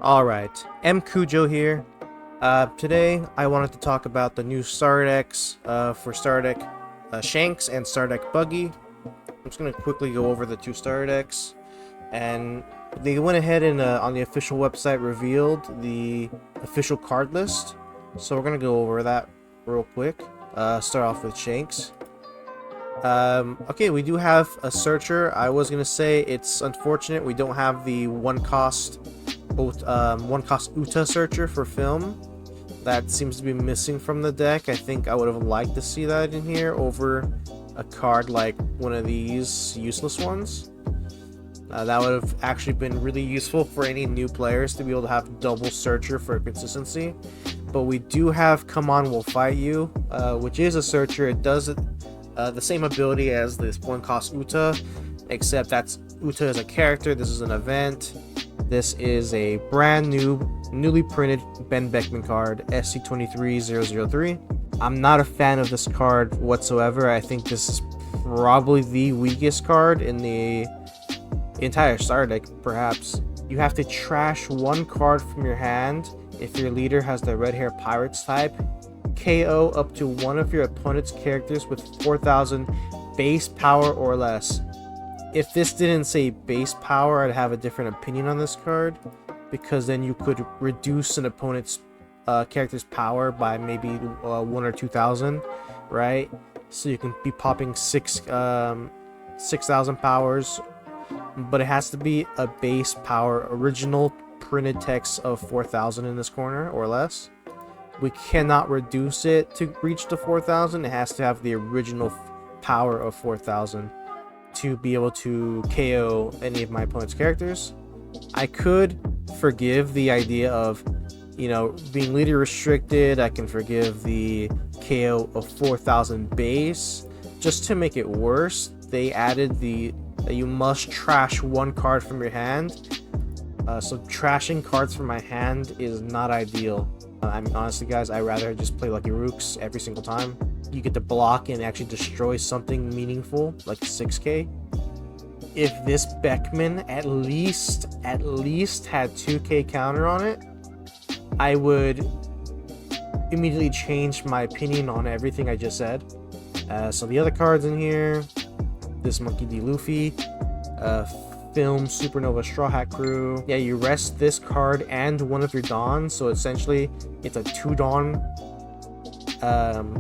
Alright, M. Cujo here. Today I wanted to talk about the new star decks for star deck Shanks and star deck Buggy. I'm just going to quickly go over the two star decks. And they went ahead and on the official website revealed the official card list. So we're going to go over that real quick. Start off with Shanks. Okay, we do have a searcher. I was going to say it's unfortunate we don't have the one cost Uta searcher for film. That seems to be missing from the deck. I think I would have liked to see that in here over a card like one of these useless ones. That would have actually been really useful for any new players to be able to have double searcher for consistency. But we do have Come On We'll Fight You, which is a searcher. It does the same ability as this one cost Uta, except that's Uta as a character. This is an event. This is a brand new, newly printed Ben Beckman card, SC23003. I'm not a fan of this card whatsoever. I think this is probably the weakest card in the entire star deck, perhaps. You have to trash one card from your hand if your leader has the red hair pirates type. KO up to one of your opponent's characters with 4,000 base power or less. If this didn't say base power, I'd have a different opinion on this card, because then you could reduce an opponent's character's power by maybe 1 or 2,000, right? So you can be popping 6,000 powers, but it has to be a base power original printed text of 4,000 in this corner or less. We cannot reduce it to reach the 4,000. It has to have the original power of 4,000 to be able to KO any of my opponent's characters. I could forgive the idea of, you know, being leader restricted. I can forgive the KO of 4,000 base. Just to make it worse, they added that you must trash one card from your hand. So trashing cards from my hand is not ideal. I mean, honestly guys, I'd rather just play Lucky Rooks every single time. You get to block and actually destroy something meaningful, like 6k. If this Beckman at least had 2k counter on it, I would immediately change my opinion on everything I just said. So the other cards in here, this Monkey D. Luffy, Film Supernova Straw Hat Crew. Yeah, you rest this card and one of your Dawns, so essentially it's a 2 Dawn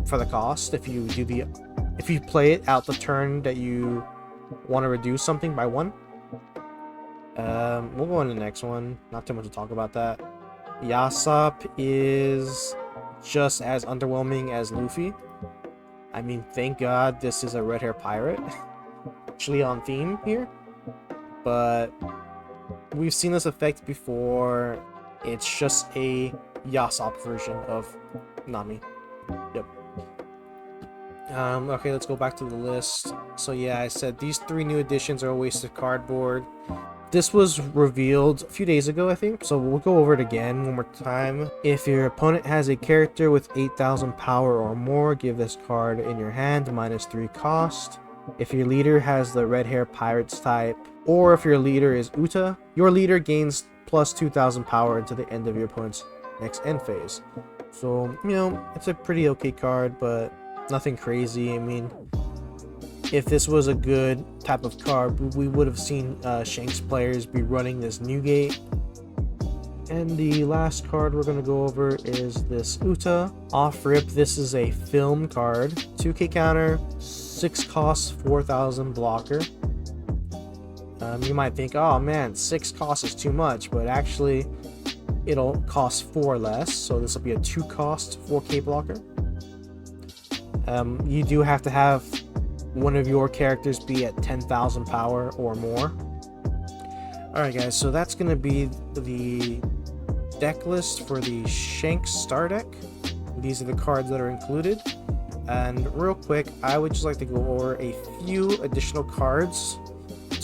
for the cost. If you play it out the turn that you want to reduce something by 1. We'll go on to the next one. Not too much to talk about that. Yasop is just as underwhelming as Luffy. I mean, thank God this is a red hair pirate. Actually on theme here. But we've seen this effect before. It's just a Yasop version of Nami. Yep. Okay, let's go back to the list. So yeah, I said these 3 new additions are a waste of cardboard. This was revealed a few days ago, I think, so we'll go over it again one more time. If your opponent has a character with 8,000 power or more, give this card in your hand -3 cost. If your leader has the red hair pirates type, or if your leader is Uta, your leader gains plus 2,000 power until the end of your opponent's next end phase. So, you know, it's a pretty okay card, but nothing crazy. I mean, if this was a good type of card, we would have seen Shanks players be running this Newgate. And the last card we're going to go over is this Uta. Off rip, this is a film card. 2k counter, 6 costs, 4,000 blocker. You might think, oh man, 6 costs is too much, but actually it'll cost 4 less. So this will be a 2 cost, 4k blocker. You do have to have one of your characters be at 10,000 power or more. Alright guys, so that's going to be the deck list for the Shanks star deck. These are the cards that are included. And real quick, I would just like to go over a few additional cards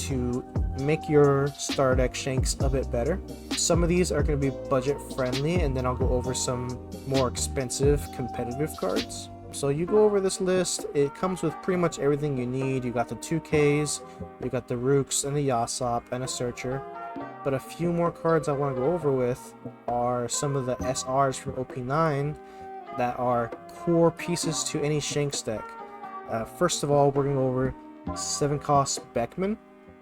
to make your star deck Shanks a bit better. Some of these are going to be budget friendly, and then I'll go over some more expensive competitive cards. So you go over this list, it comes with pretty much everything you need. You got the 2Ks, you got the Rooks and the Yasop and a Searcher. But a few more cards I want to go over with are some of the SRs from OP9 that are core pieces to any Shanks deck. First of all, we're going to go over 7-cost Beckman.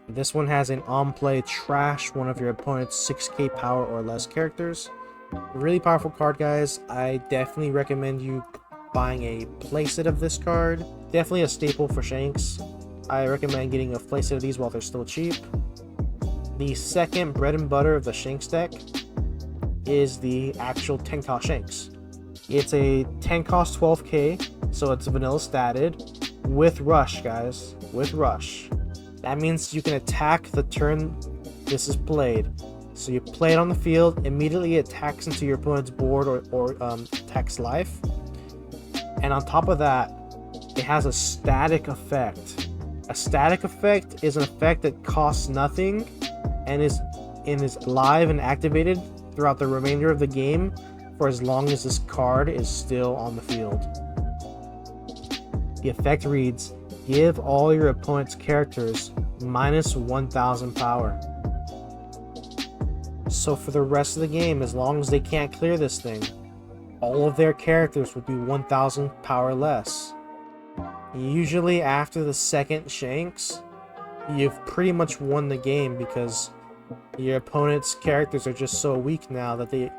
This one has an on-play trash one of your opponent's 6k power or less characters. Really powerful card, guys. I definitely recommend you buying a playset of this card. Definitely a staple for Shanks. I recommend getting a playset of these while they're still cheap. The second bread and butter of the Shanks deck is the actual 10-cost Shanks. It's a 10-cost 12k, so it's vanilla statted with rush, guys. With rush. That means you can attack the turn this is played. So you play it on the field, immediately it attacks into your opponent's board or attacks life. And on top of that, it has a static effect. A static effect is an effect that costs nothing and is live and activated throughout the remainder of the game for as long as this card is still on the field. The effect reads, give all your opponent's characters minus 1000 power. So for the rest of the game, as long as they can't clear this thing, all of their characters will be 1000 power less. Usually after the second Shanks, you've pretty much won the game because your opponent's characters are just so weak now that they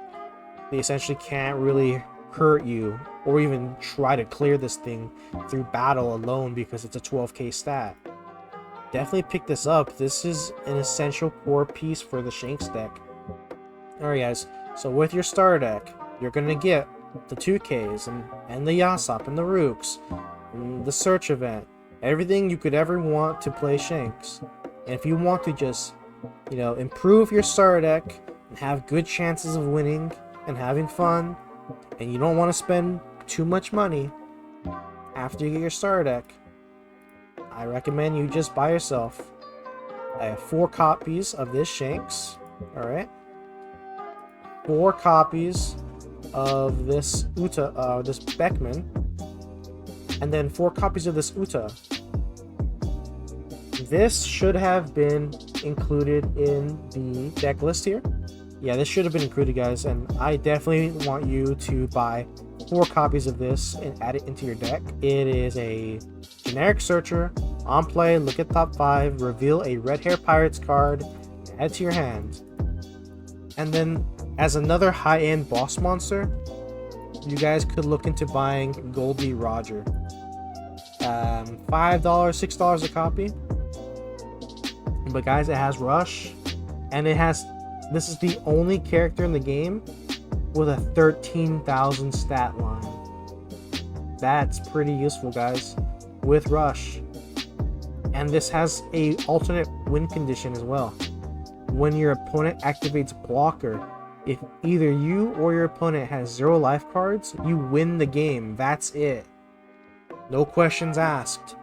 essentially can't really hurt you or even try to clear this thing through battle alone because it's a 12k stat. Definitely pick this up. This is an essential core piece for the Shanks deck. Alright guys, so with your starter deck, you're going to get the 2Ks and the Yasop and the Rooks, and the search event, everything you could ever want to play Shanks. And if you want to just, improve your starter deck and have good chances of winning and having fun, and you don't want to spend too much money after you get your starter deck, I recommend you just buy yourself. I have 4 copies of this Shanks, alright? 4 copies of this this Beckman, and then 4 copies of this Uta. This should have been included in the deck list here. Yeah, this should have been included, guys, and I definitely want you to buy 4 copies of this and add it into your deck. It is a generic searcher, on play, look at top 5, reveal a Red Hair Pirates card, add to your hand. And then, as another high-end boss monster, you guys could look into buying Goldie Roger. $5, $6 a copy. But guys, it has Rush, and this is the only character in the game with a 13,000 stat line. That's pretty useful, guys, with Rush. And this has a alternate win condition as well. When your opponent activates Blocker, if either you or your opponent has 0 life cards, you win the game. That's it. No questions asked.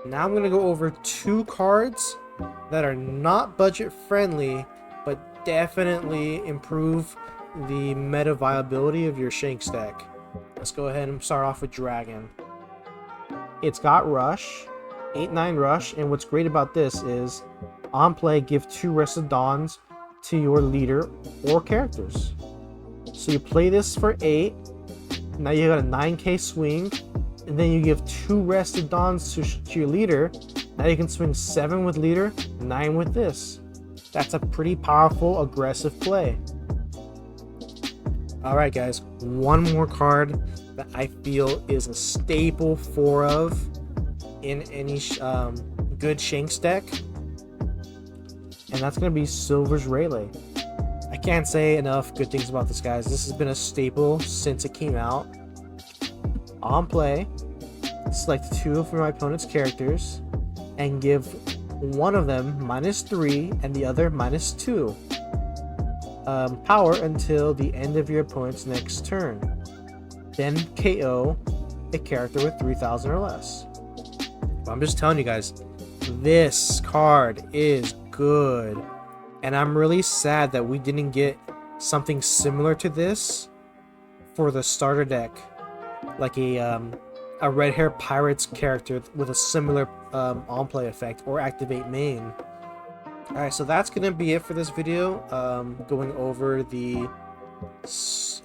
Now I'm going to go over 2 cards that are not budget friendly, but definitely improve the meta viability of your Shanks deck. Let's go ahead and start off with Dragon. It's got Rush, 8/9 Rush, and what's great about this is on play, give 2 Rested Dawns to your leader or characters. So you play this for 8, now you got a 9k swing, and then you give 2 Rested Dawns to your leader. Now you can swing 7 with leader, 9 with this. That's a pretty powerful, aggressive play. Alright guys, one more card that I feel is a staple 4 of in any good Shanks deck, and that's going to be Silver's Rayleigh. I can't say enough good things about this, guys. This has been a staple since it came out. On play, select 2 of my opponent's characters and give one of them -3 and the other -2 power until the end of your opponent's next turn. Then KO a character with 3,000 or less. I'm just telling you guys, this card is good, and I'm really sad that we didn't get something similar to this for the starter deck, like a Red Hair Pirates character with a similar on play effect or activate main. Alright, so that's gonna be it for this video. Going over the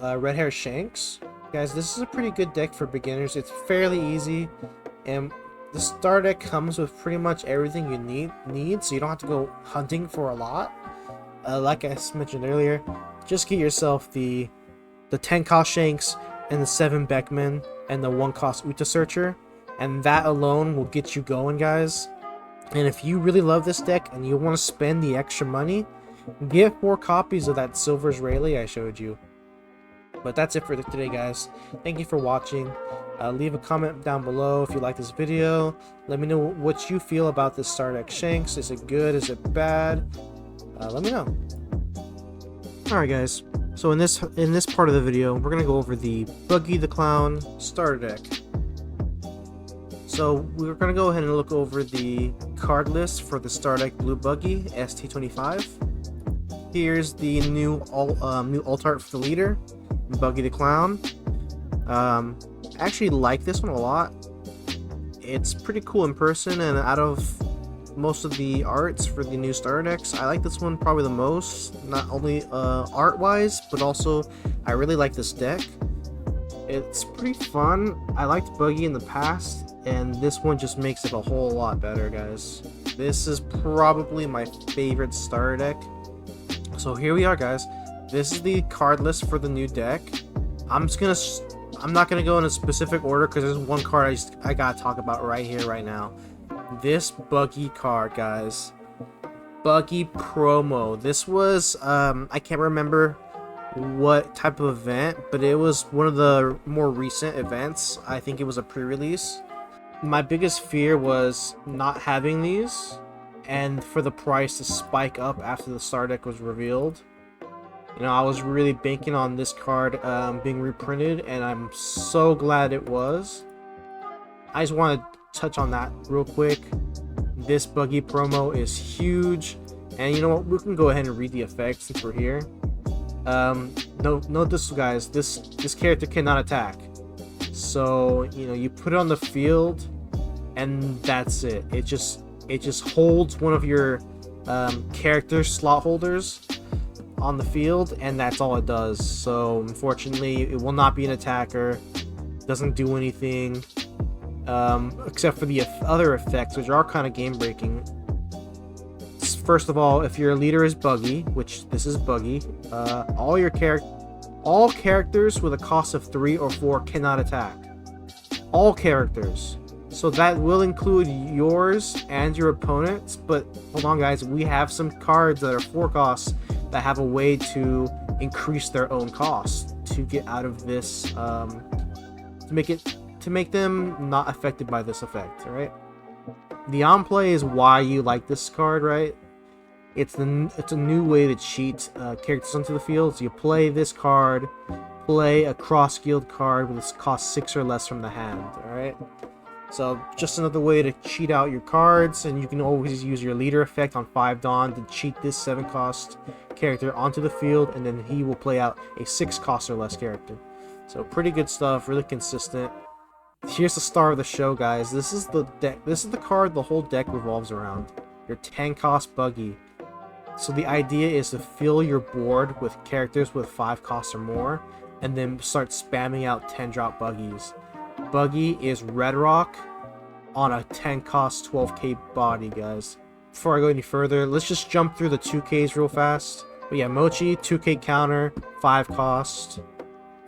red hair Shanks. Guys, this is a pretty good deck for beginners. It's fairly easy, and the star deck comes with pretty much everything you need, so you don't have to go hunting for a lot. Like I mentioned earlier, just get yourself the 10 cost Shanks and the 7 Beckman and the 1 cost Uta Searcher, and that alone will get you going, guys. And if you really love this deck and you want to spend the extra money, get 4 copies of that Silver's Rayleigh I showed you. But that's it for today, guys. Thank you for watching. Leave a comment down below if you like this video. Let me know what you feel about this star deck Shanks. Is it good? Is it bad? Let me know. Alright, guys. So in this part of the video, we're gonna go over the Buggy the Clown starter deck. So we're gonna go ahead and look over the card list for the star deck Blue Buggy ST25. Here's the new alt art for the leader, Buggy the Clown. I actually like this one a lot. It's pretty cool in person, and out of most of the arts for the new starter decks, I like this one probably the most. Not only art-wise, but also I really like this deck. It's pretty fun. I liked Buggy in the past, and this one just makes it a whole lot better, guys. This is probably my favorite starter deck. So here we are, guys. This is the card list for the new deck. I'm not gonna go in a specific order because there's one card I gotta talk about right here, right now. This Buggy card, guys. Buggy promo. This was I can't remember what type of event, but it was one of the more recent events. I think it was a pre-release. My biggest fear was not having these and for the price to spike up after the star deck was revealed. You know, I was really banking on this card being reprinted, and I'm so glad it was. I just want to touch on that real quick. This Buggy promo is huge, and you know what, we can go ahead and read the effects since we're here. Note this, guys. This character cannot attack, so you know, you put it on the field and that's it. It just holds one of your character slot holders on the field, and that's all it does. So unfortunately, it will not be an attacker. Doesn't do anything except for the other effects, which are kind of game breaking. First of all, if your leader is Buggy, which this is Buggy, all characters with a cost of 3 or 4 cannot attack. All characters. So that will include yours and your opponent's, but hold on, guys, we have some cards that are 4 costs that have a way to increase their own cost to get out of this, to make them not affected by this effect. All right, the on play is why you like this card, right? It's a new way to cheat characters onto the field. So you play this card, play a cross guild card with this cost 6 or less from the hand. All right. So just another way to cheat out your cards, and you can always use your leader effect on 5 Dawn to cheat this 7 cost character onto the field, and then he will play out a 6 cost or less character. So pretty good stuff, really consistent. Here's the star of the show, guys. This is the deck. This is the card the whole deck revolves around. Your 10 cost Buggy. So the idea is to fill your board with characters with 5 costs or more, and then start spamming out 10 drop Buggies. Buggy is Red Rock on a 10 cost 12k body, guys. Before I go any further, let's just jump through the 2ks real fast. But yeah, Mochi, 2k counter, 5 cost.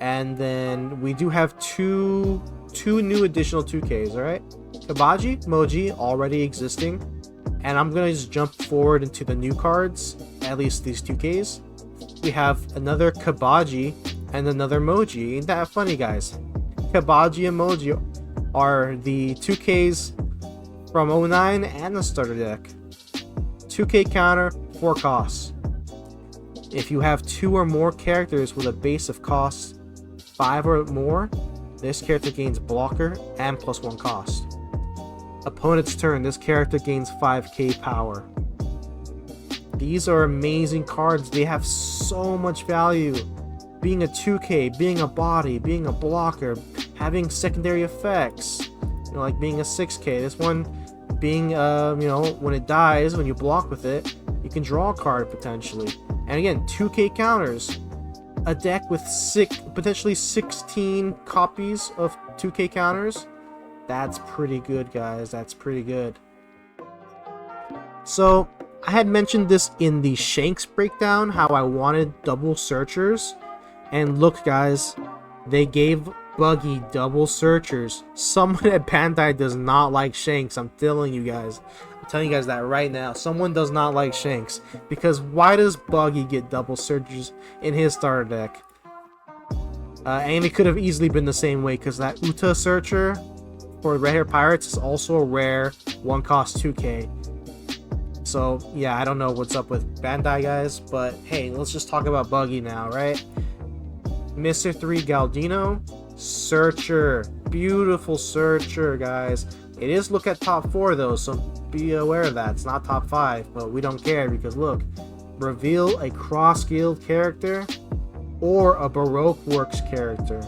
And then we do have two new additional 2ks, alright? Kabaji, Moji, already existing. And I'm going to just jump forward into the new cards, at least these 2ks. We have another Kabaji and another Moji. Ain't that funny, guys? Kabaji and Moji are the 2ks from 09 and the starter deck. 2k counter, 4 costs. If you have 2 or more characters with a base of cost 5 or more, this character gains blocker and +1 cost. Opponent's turn, this character gains 5k power. These are amazing cards. They have so much value. Being a 2k, being a body, being a blocker, having secondary effects, you know, like being a 6k. This one being, you know, when it dies, when you block with it, You can draw a card potentially. And again, 2k counters. A deck with potentially 16 copies of 2k counters. That's pretty good, guys. That's pretty good. So, I had mentioned this in the Shanks breakdown, how I wanted double searchers. And look, guys, they gave Buggy double searchers. Someone at Bandai does not like Shanks, I'm telling you guys. I'm telling you guys that right now. Someone does not like Shanks. Because why does Buggy get double searchers in his starter deck? And it could have easily been the same way, because that Uta searcher for Red Hair Pirates is also a rare, one cost 2k. So, yeah, I don't know what's up with Bandai, guys, but hey, let's just talk about Buggy now, right? Mr. 3 Galdino, Searcher, beautiful Searcher, guys. It is look at top 4 though, so be aware of that. It's not top 5, but we don't care because look, reveal a cross-guild character or a Baroque Works character.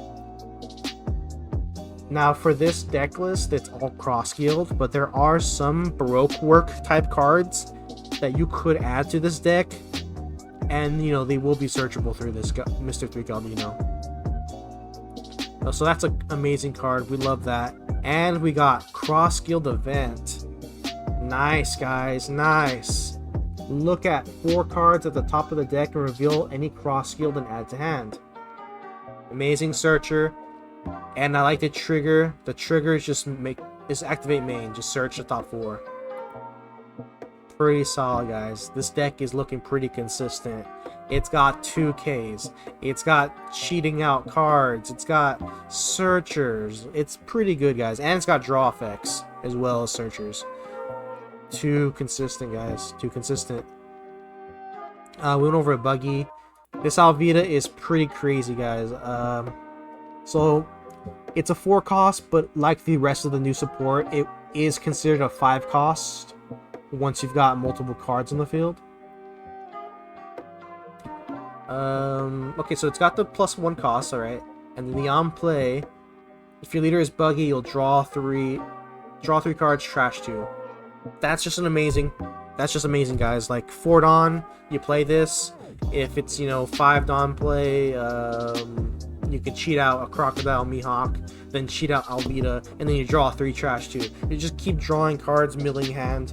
Now for this deck list, it's all cross-guild, but there are some Baroque Work type cards that you could add to this deck, and you know, they will be searchable through this Mr. 3 Galdino. So that's an amazing card, we love that. And we got cross-guild event. Nice, guys, nice. Look at 4 cards at the top of the deck and reveal any cross-guild and add to hand. Amazing searcher. And I like the trigger. The trigger is just activate main. Just search the top 4. Pretty solid, guys. This deck is looking pretty consistent. It's got 2Ks. It's got cheating out cards. It's got searchers. It's pretty good, guys. And it's got draw effects as well as searchers. Too consistent, guys. Too consistent. We went over a Buggy. This Alvita is pretty crazy, guys. So it's a 4 cost, but like the rest of the new support, it is considered a 5 cost once you've got multiple cards in the field. Okay, so it's got the +1 cost, alright. And then the on play, if your leader is Buggy, you'll draw 3 cards, trash 2. That's just amazing, guys. Like 4 Dawn, you play this. If it's, you know, 5 Dawn play, you can cheat out a Crocodile Mihawk, then cheat out Alvita, and then you draw 3 trash 2. You just keep drawing cards, milling hand.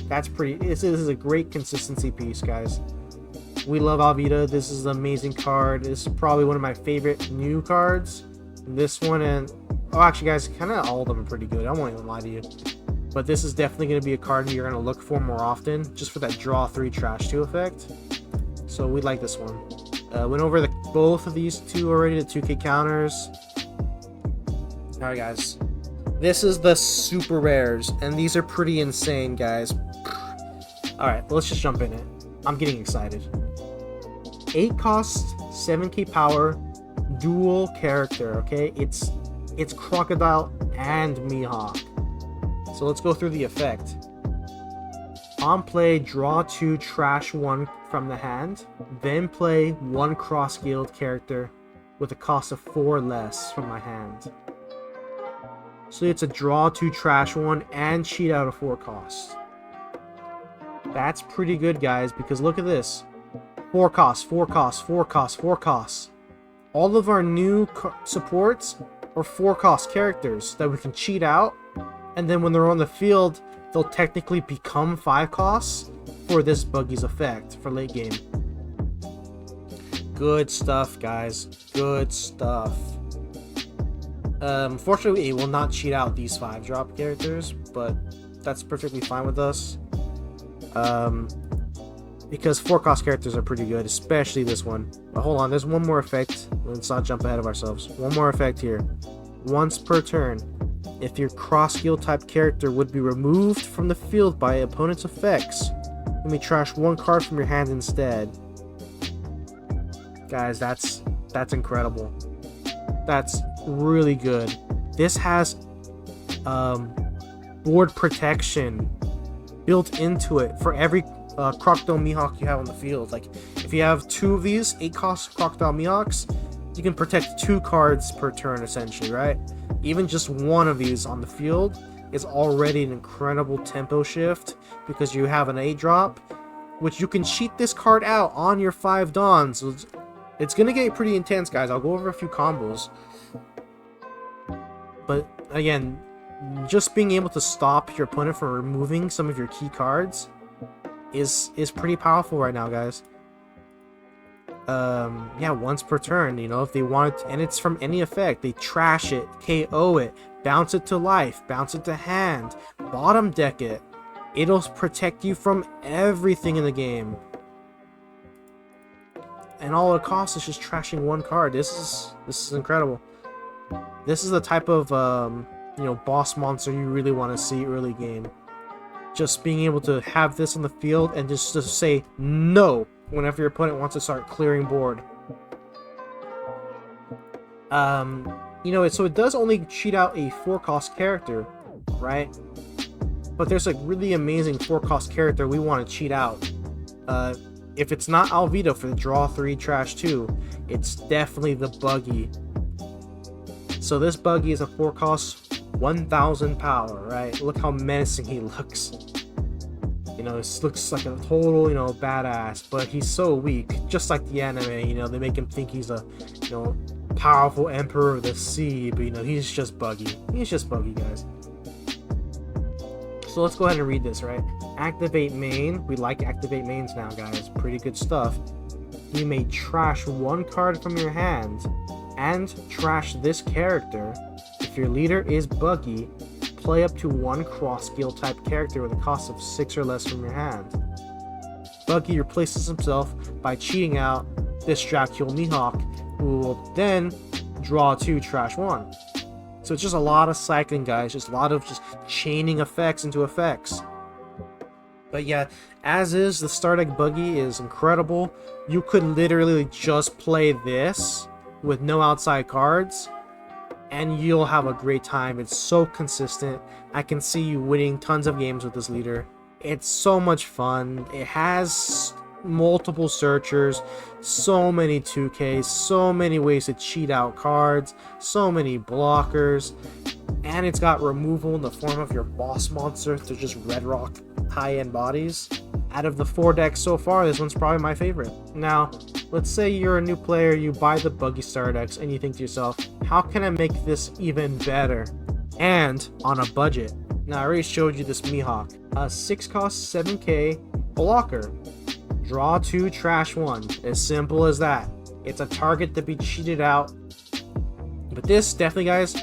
That's pretty. This is a great consistency piece, guys. We love Alvita. This is an amazing card. This is probably one of my favorite new cards. This one and actually, guys, kind of all of them are pretty good. I won't even lie to you. But this is definitely going to be a card you're going to look for more often, just for that draw 3 trash 2 effect. So we like this one. Went over both of these two already, the 2k counters. Alright, guys. This is the super rares, and these are pretty insane, guys. Alright, let's just jump in it. I'm getting excited. 8 cost, 7k power, dual character, okay? It's Crocodile and Mihawk. So let's go through the effect. On play, draw 2, trash 1 from the hand, then play 1 cross guild character with a cost of 4 less from my hand. So it's a draw 2, trash 1, and cheat out a 4 cost. That's pretty good, guys, because look at this. 4 costs, 4 costs, 4 costs, 4 costs. All of our new supports are 4 cost characters that we can cheat out, and then when they're on the field, they'll technically become 5 costs for this Buggy's effect for late game. Good stuff, guys. Good stuff. Unfortunately, it will not cheat out these 5 drop characters, but that's perfectly fine with us. Because 4 cost characters are pretty good, especially this one. But hold on, there's one more effect. Let's not jump ahead of ourselves. One more effect here. Once per turn, if your cross-guild type character would be removed from the field by opponent's effects, let me trash 1 card from your hand instead. Guys, that's incredible. That's really good. This has board protection built into it for every Crocodile Mihawk you have on the field. Like, if you have 2 of these 8 cost Crocodile Mihawks, you can protect 2 cards per turn, essentially, right? Even just 1 of these on the field is already an incredible tempo shift because you have an 8-drop, which you can cheat this card out on your 5 Dons. So it's gonna get pretty intense, guys. I'll go over a few combos. But again, just being able to stop your opponent from removing some of your key cards is pretty powerful right now, guys. Yeah, once per turn, you know, if they want it, and it's from any effect, they trash it, KO it, bounce it to life, bounce it to hand, bottom deck it. It'll protect you from everything in the game. And all it costs is just trashing one card. This is incredible. This is the type of you know, boss monster you really want to see early game. Just being able to have this on the field and just to say no whenever your opponent wants to start clearing board. You know, so it does only cheat out a 4-cost character, right? But there's a really amazing 4-cost character we want to cheat out. If it's not Alvito for the draw 3, trash 2, it's definitely the Buggy. So this Buggy is a 4-cost, 1000 power, right? Look how menacing he looks. You know, this looks like a total, you know, badass, but he's so weak. Just like the anime, you know, they make him think he's a, you know, powerful emperor of the sea, but you know, he's just Buggy. He's just Buggy, guys. So let's go ahead and read this, right? Activate main. We like activate mains now, guys. Pretty good stuff. You may trash 1 card from your hand and trash this character. If your leader is Buggy, play up to 1 cross skill type character with a cost of 6 or less from your hand. Buggy replaces himself by cheating out this Dracula Mihawk, who will then draw 2, trash 1. So it's just a lot of cycling, guys. Just a lot of just chaining effects into effects. But yeah, as is, the Star Deck Buggy is incredible. You could literally just play this with no outside cards, and you'll have a great time. It's so consistent. I can see you winning tons of games with this leader. It's so much fun. It has multiple searchers, so many 2Ks, so many ways to cheat out cards, so many blockers, and it's got removal in the form of your boss monster to just red rock high-end bodies. Out of the 4 decks so far, this one's probably my favorite. Now, let's say you're a new player, you buy the Buggy Star decks, and you think to yourself, how can I make this even better? And on a budget. Now, I already showed you this Mihawk. A 6-cost 7K blocker. Draw 2, trash 1. As simple as that. It's a target to be cheated out. But this, definitely, guys,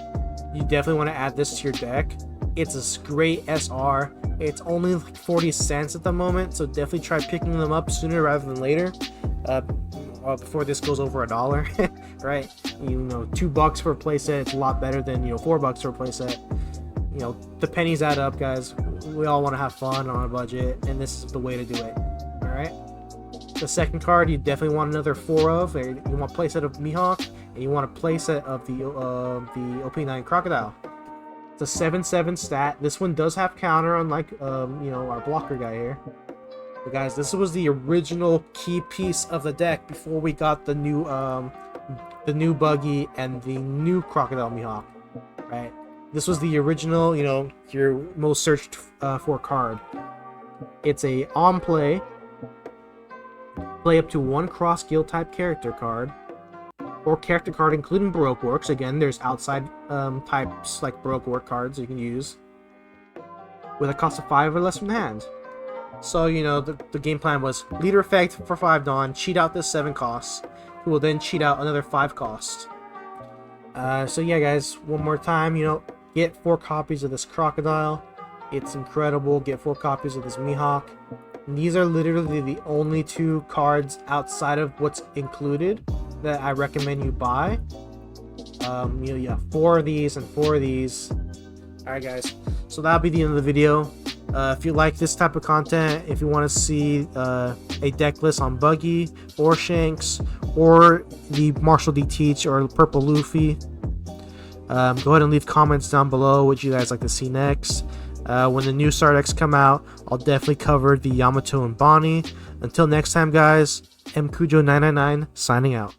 you definitely want to add this to your deck. It's a great SR. It's only like 40 cents at the moment, so definitely try picking them up sooner rather than later. Before this goes over $1, right? You know, $2 for a playset, it's a lot better than, you know, $4 for a playset. You know, the pennies add up, guys. We all want to have fun on a budget, and this is the way to do it. All right. The second card, you definitely want another 4 of. You want a playset of Mihawk, and you want a playset of the OP9 Crocodile. It's a 7/7 stat. This one does have counter, unlike you know, our blocker guy here. But guys, this was the original key piece of the deck before we got the new Buggy and the new Crocodile Mihawk, right? This was the original, you know, your most searched for card. It's a on play up to 1 cross skill type character card, or character card including Baroque Works. Again, there's outside types like Baroque Work cards you can use, with a cost of 5 or less from the hand. So, you know, the game plan was leader effect for 5 Dawn, cheat out this 7 costs, who will then cheat out another 5 costs. So yeah, guys, one more time, you know, get 4 copies of this Crocodile. It's incredible. Get 4 copies of this Mihawk. And these are literally the only 2 cards outside of what's included that I recommend you buy. You know, you have 4 of these and 4 of these. Alright, guys, so that'll be the end of the video. If you like this type of content, if you want to see a deck list on Buggy or Shanks or the Marshall D Teach or Purple Luffy, go ahead and leave comments down below what you guys like to see next. When the new Star decks come out, I'll definitely cover the Yamato and Bonnie. Until next time, guys, MKujo999 signing out.